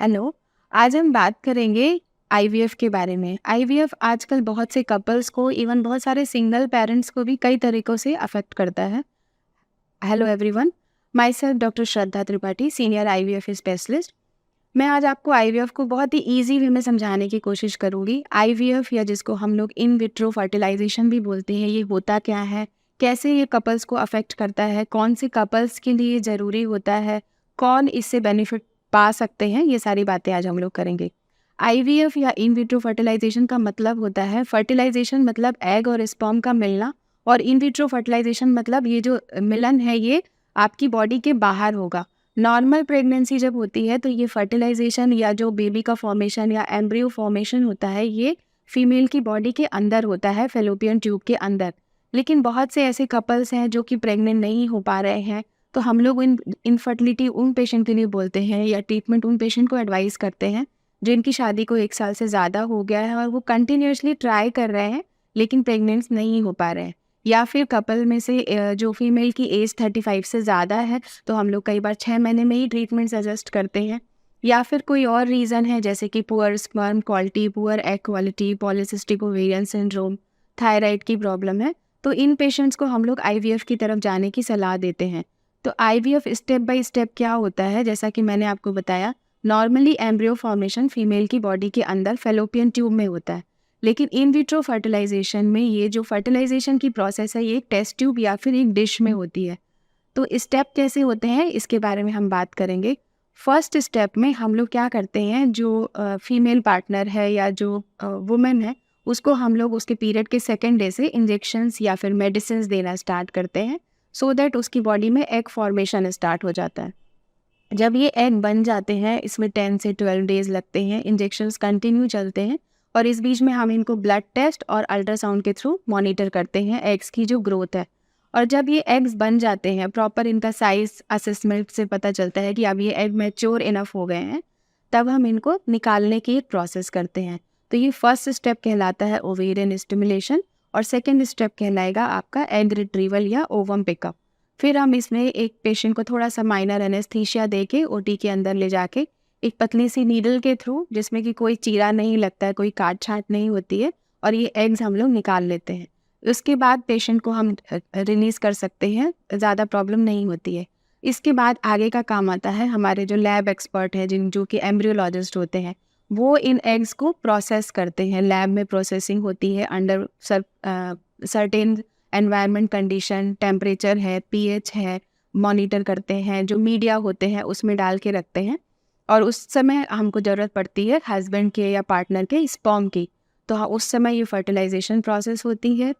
Hello. आज हम बात करेंगे आईवीएफ के बारे में। आईवीएफ आजकल बहुत से कपल्स को, इवन बहुत सारे सिंगल पेरेंट्स को भी कई तरीक़ों से अफ़ेक्ट करता है। Hello everyone, my self doctor Shraddha Tripathi, senior IVF specialist. मैं आज आपको आईवीएफ को बहुत ही ईज़ी वे में समझाने की कोशिश करूँगी। आईवीएफ या जिसको हम लोग इन विट्रो फर्टिलाइज़ेशन भी बोलते हैं, ये होता क्या है, कैसे ये कपल्स को अफ़ेक्ट करता है, कौन से कपल्स के लिए ज़रूरी होता है, कौन इससे बेनिफिट पा सकते हैं, ये सारी बातें आज हम लोग करेंगे। आईवीएफ या इन विट्रो फर्टिलाइज़ेशन का मतलब होता है, फर्टिलाइज़ेशन मतलब एग और स्पर्म का मिलना, और इन विट्रो फर्टिलाइज़ेशन मतलब ये जो मिलन है ये आपकी बॉडी के बाहर होगा। नॉर्मल प्रेगनेंसी जब होती है तो ये फर्टिलाइज़ेशन या जो बेबी का फॉर्मेशन या एम्ब्रियो फॉर्मेशन होता है ये फीमेल की बॉडी के अंदर होता है, फैलोपियन ट्यूब के अंदर। लेकिन बहुत से ऐसे कपल्स हैं जो कि प्रेग्नेंट नहीं हो पा रहे हैं, तो हम लोग इनफर्टिलिटी उन पेशेंट के लिए बोलते हैं या ट्रीटमेंट उन पेशेंट को एडवाइस करते हैं जिनकी शादी को 1 साल से ज़्यादा हो गया है और वो कंटिन्यूसली ट्राई कर रहे हैं लेकिन प्रेग्नेंट नहीं हो पा रहे हैं। या फिर कपल में से जो फीमेल की एज 35 से ज़्यादा है तो हम लोग कई बार 6 महीने में ही ट्रीटमेंट सजेस्ट करते हैं। या फिर कोई और रीज़न है जैसे कि poor sperm quality, poor egg quality, polycystic ovarian syndrome, thyroid की प्रॉब्लम है, तो इन पेशेंट्स को हम लोग आईवीएफ की तरफ जाने की सलाह देते हैं। तो आईवीएफ स्टेप बाय स्टेप क्या होता है, जैसा कि मैंने आपको बताया, नॉर्मली एम्ब्रियो फॉर्मेशन फीमेल की बॉडी के अंदर फैलोपियन ट्यूब में होता है। लेकिन इन विट्रो फर्टिलाइजेशन में ये जो फर्टिलाइजेशन की प्रोसेस है ये एक टेस्ट ट्यूब या फिर एक डिश में होती है। तो स्टेप कैसे होते हैं इसके बारे में हम बात करेंगे। फर्स्ट स्टेप में हम लोग क्या करते हैं, जो फीमेल पार्टनर है या जो वुमेन है उसको हम लोग उसके पीरियड के सेकेंड डे से इंजेक्शंस या फिर मेडिसिन देना स्टार्ट करते हैं, सो दैट उसकी बॉडी में एग फॉर्मेशन स्टार्ट हो जाता है। जब ये एग बन जाते हैं इसमें 10 से 12 डेज लगते हैं, इंजेक्शंस कंटिन्यू चलते हैं और इस बीच में हम इनको ब्लड टेस्ट और अल्ट्रासाउंड के थ्रू मॉनिटर करते हैं एग्स की जो ग्रोथ है। और जब ये एग्स बन जाते हैं, प्रॉपर इनका साइज असेसमेंट से पता चलता है कि अब ये एग मैच्योर इनफ हो गए हैं, तब हम इनको निकालने की एक प्रोसेस करते हैं। तो ये फर्स्ट स्टेप कहलाता है ओवेरियन स्टिमुलेशन और सेकेंड स्टेप कहलाएगा आपका एग रिट्रीवल या ओवम पिकअप। फिर हम इसमें एक पेशेंट को थोड़ा सा माइनर एनेस्थीसिया दे के ओटी के अंदर ले जाके एक पतली सी नीडल के थ्रू, जिसमें कि कोई चीरा नहीं लगता है, कोई काट छाट नहीं होती है, और ये एग्स हम लोग निकाल लेते हैं। उसके बाद पेशेंट को हम रिलीज़ कर सकते हैं, ज़्यादा प्रॉब्लम नहीं होती है। इसके बाद आगे का काम आता है हमारे जो लैब एक्सपर्ट हैं, जो कि एम्ब्रियोलॉजिस्ट होते हैं, वो इन एग्स को प्रोसेस करते हैं। लैब में प्रोसेसिंग होती है under certain environment condition, temperature है, पीएच है, मॉनिटर करते हैं, जो मीडिया होते हैं उसमें डाल के रखते हैं। और उस समय हमको ज़रूरत पड़ती है हस्बैंड के या पार्टनर के स्पर्म की, तो हाँ उस समय ये फर्टिलाइजेशन प्रोसेस होती है।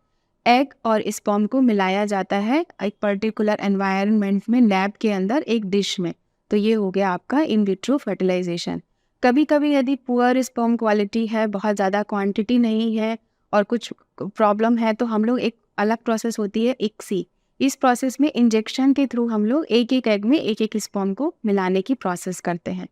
एग और स्पर्म को मिलाया जाता है एक पर्टिकुलर एनवायरनमेंट में, लैब के अंदर एक डिश में। तो ये हो गया आपका इन विट्रो फर्टिलाइजेशन। कभी कभी यदि पुअर स्पर्म क्वालिटी है, बहुत ज़्यादा क्वांटिटी नहीं है और कुछ प्रॉब्लम है, तो हम लोग एक अलग प्रोसेस होती है इक्सी। इस प्रोसेस में इंजेक्शन के थ्रू हम लोग एक एक एग में एक एक स्पर्म को मिलाने की प्रोसेस करते हैं।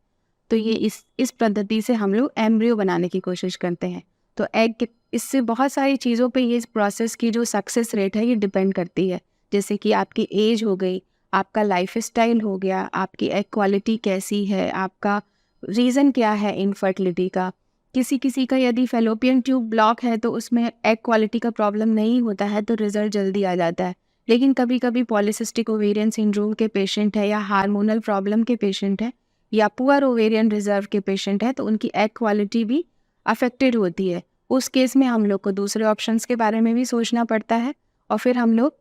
तो ये इस पद्धति से हम लोग एम्ब्रियो बनाने की कोशिश करते हैं। तो एग, इससे बहुत सारी चीज़ों पे ये प्रोसेस की जो सक्सेस रेट है ये डिपेंड करती है, जैसे कि आपकी एज हो गई, आपका लाइफ स्टाइल हो गया, आपकी एग क्वालिटी कैसी है, आपका रीज़न क्या है इनफर्टिलिटी का। किसी किसी का यदि फैलोपियन ट्यूब ब्लॉक है तो उसमें एग क्वालिटी का प्रॉब्लम नहीं होता है, तो रिजल्ट जल्दी आ जाता है। लेकिन कभी कभी पॉलीसिस्टिक ओवेरियन सिंड्रोम के पेशेंट है या हार्मोनल प्रॉब्लम के पेशेंट है या पुअर ओवेरियन रिजर्व के पेशेंट है, तो उनकी एग क्वालिटी भी अफेक्टेड होती है। उस केस में हम लोग को दूसरे ऑप्शंस के बारे में भी सोचना पड़ता है और फिर हम लोग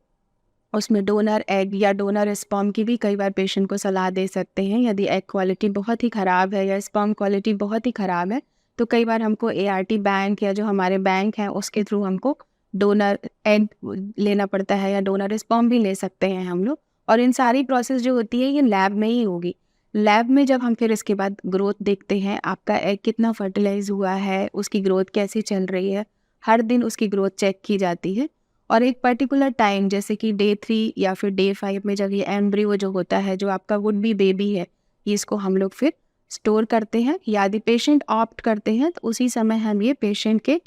उसमें डोनर एग या डोनर स्पर्म की भी कई बार पेशेंट को सलाह दे सकते हैं। यदि एग क्वालिटी बहुत ही ख़राब है या स्पर्म क्वालिटी बहुत ही ख़राब है, तो कई बार हमको एआरटी बैंक या जो हमारे बैंक हैं उसके थ्रू हमको डोनर एग लेना पड़ता है या डोनर स्पर्म भी ले सकते हैं हम लोग। और इन सारी प्रोसेस जो होती है ये लैब में ही होगी। लैब में जब हम फिर इसके बाद ग्रोथ देखते हैं, आपका एग कितना फर्टिलाइज हुआ है, उसकी ग्रोथ कैसी चल रही है, हर दिन उसकी ग्रोथ चेक की जाती है। और एक पर्टिकुलर टाइम जैसे कि डे 3 या फिर डे 5 में जब ये एम्ब्रियो जो होता है, जो आपका वुड बी बेबी है, इसको हम लोग फिर स्टोर करते हैं। यदि पेशेंट ऑप्ट करते हैं तो उसी समय हम ये पेशेंट के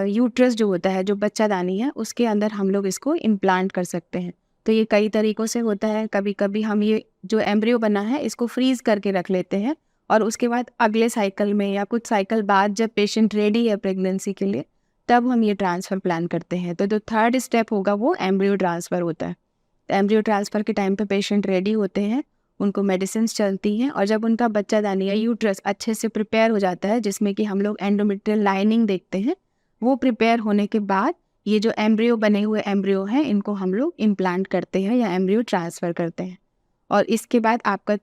यूट्रस जो होता है, जो बच्चादानी है, उसके अंदर हम लोग इसको इम्प्लांट कर सकते हैं। तो ये कई तरीक़ों से होता है। कभी कभी हम ये जो एम्ब्रियो बना है इसको फ्रीज़ करके रख लेते हैं और उसके बाद अगले साइकिल में या कुछ साइकिल बाद जब पेशेंट रेडी है प्रेगनेंसी के लिए, तब हम ये ट्रांसफ़र प्लान करते हैं। तो जो थर्ड स्टेप होगा वो एम्ब्रियो ट्रांसफ़र होता है। एम्ब्रियो ट्रांसफ़र के टाइम पे पेशेंट रेडी होते हैं, उनको मेडिसिन्स चलती हैं, और जब उनका बच्चादानी या यूट्रस अच्छे से प्रिपेयर हो जाता है, जिसमें कि हम लोग एंडोमेट्रियल लाइनिंग देखते हैं, वो प्रिपेयर होने के बाद ये जो एम्ब्रियो बने हुए एम्ब्रियो हैं, इनको हम लोग इम्प्लांट करते हैं या एम्ब्रियो ट्रांसफ़र करते हैं। और इसके बाद आपका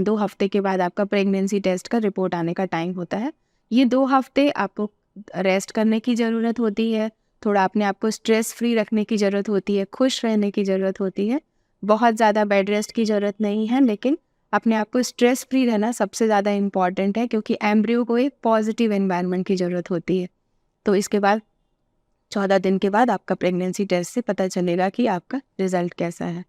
2 हफ्ते के बाद आपका प्रेगनेंसी टेस्ट का रिपोर्ट आने का टाइम होता है। ये 2 हफ्ते आपको रेस्ट करने की ज़रूरत होती है, थोड़ा अपने आप को स्ट्रेस फ्री रखने की ज़रूरत होती है, खुश रहने की ज़रूरत होती है। बहुत ज़्यादा बेड रेस्ट की ज़रूरत नहीं है, लेकिन अपने आप को स्ट्रेस फ्री रहना सबसे ज़्यादा इम्पॉर्टेंट है, क्योंकि एम्ब्रियो को एक पॉजिटिव एनवायरनमेंट की ज़रूरत होती है। तो इसके बाद 14 दिन के बाद आपका प्रेगनेंसी टेस्ट से पता चलेगा कि आपका रिज़ल्ट कैसा है।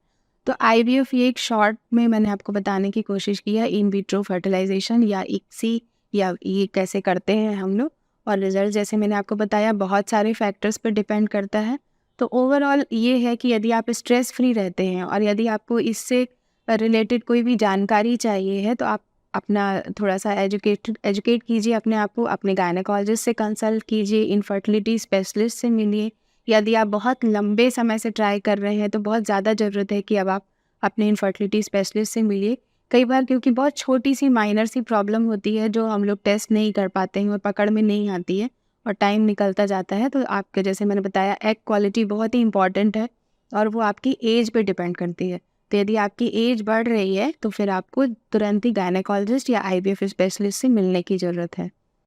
तो आईवीएफ ये एक शॉर्ट में मैंने आपको बताने की कोशिश की है, इन विट्रो फर्टिलाइज़ेशन या इक्सी, या ये कैसे करते हैं हम लोग। और रिज़ल्ट जैसे मैंने आपको बताया बहुत सारे फैक्टर्स पर डिपेंड करता है। तो ओवरऑल ये है कि यदि आप स्ट्रेस फ्री रहते हैं और यदि आपको इससे रिलेटेड कोई भी जानकारी चाहिए है, तो आप अपना थोड़ा सा एजुकेट कीजिए अपने आप को, अपने गायनेकोलॉजिस्ट से कंसल्ट कीजिए, इनफर्टिलिटी स्पेशलिस्ट से मिलिए। यदि आप बहुत लंबे समय से ट्राई कर रहे हैं, तो बहुत ज़्यादा ज़रूरत है कि अब आप अपने इनफर्टिलिटी स्पेशलिस्ट से मिलिए। कई बार क्योंकि बहुत छोटी सी माइनर सी प्रॉब्लम होती है जो हम लोग टेस्ट नहीं कर पाते हैं और पकड़ में नहीं आती है और टाइम निकलता जाता है। तो आपके जैसे मैंने बताया, एग क्वालिटी बहुत ही इंपॉर्टेंट है और वो आपकी एज पे डिपेंड करती है। तो यदि आपकी एज बढ़ रही है, तो फिर आपको तुरंत ही गायनेकोलॉजिस्ट या आईवीएफ स्पेशलिस्ट से मिलने की ज़रूरत है।